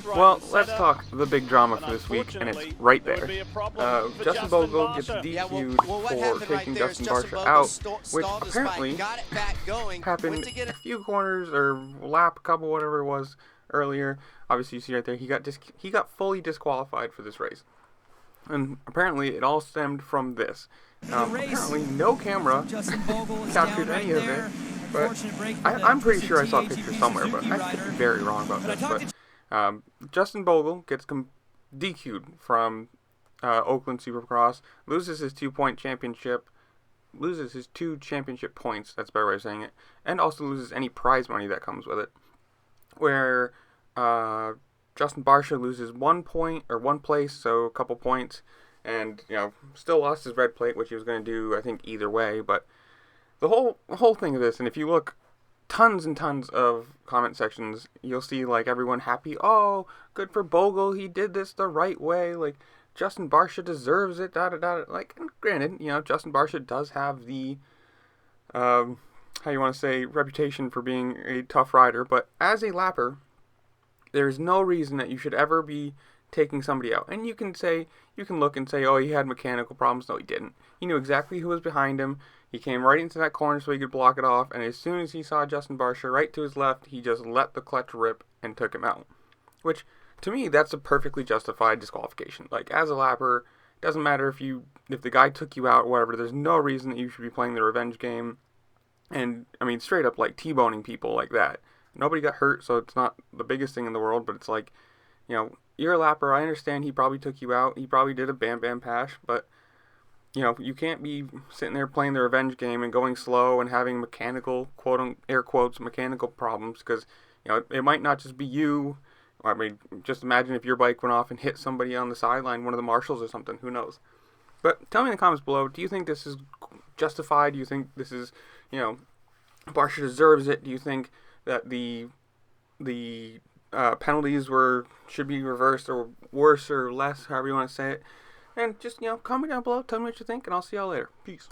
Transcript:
Well, let's talk the big drama for this week, and it's right there. Justin Bogle gets DQ'd for taking Justin Barcia out, which apparently happened a few corners or lap, couple, whatever it was earlier. Obviously, you see right there, he got fully disqualified for this race, and apparently it all stemmed from this. Apparently, no camera captured any of it. But I'm pretty sure I saw a picture somewhere, but I could be very wrong about this. But Justin Bogle gets DQ'd from Oakland Supercross, loses his 2-point championship, loses his 2 championship points, that's a better way of saying it, and also loses any prize money that comes with it. Where Justin Barcia loses 1 point, or 1 place, so a couple points, and, still lost his red plate, which he was going to do, I think, either way, but the whole thing of this, and if you look tons and tons of comment sections, you'll see, like, everyone happy, oh, good for Bogle, he did this the right way, like, Justin Barcia deserves it, da-da-da, like, and granted, Justin Barcia does have the, how you want to say, reputation for being a tough rider, but as a lapper, there's no reason that you should ever be taking somebody out. And you can look and say, oh, he had mechanical problems. No, he didn't. He knew exactly who was behind him. He came right into that corner so he could block it off, and as soon as he saw Justin Barcia right to his left, he just let the clutch rip and took him out. Which, to me, that's a perfectly justified disqualification. Like, as a lapper, it doesn't matter if the guy took you out or whatever, there's no reason that you should be playing the revenge game. And, I mean, straight up, like, T-boning people like that. Nobody got hurt, so it's not the biggest thing in the world, but it's like, you're a lapper, I understand he probably took you out, he probably did a bam-bam pash, but, you can't be sitting there playing the revenge game and going slow and having mechanical, air quotes, mechanical problems, because, it might not just be you. I mean, just imagine if your bike went off and hit somebody on the sideline, one of the marshals or something, who knows. But tell me in the comments below, do you think this is justified? Do you think this is, Barcia deserves it? Do you think that the penalties should be reversed or worse or less, however you want to say it? And just, comment down below, tell me what you think, and I'll see y'all later. Peace.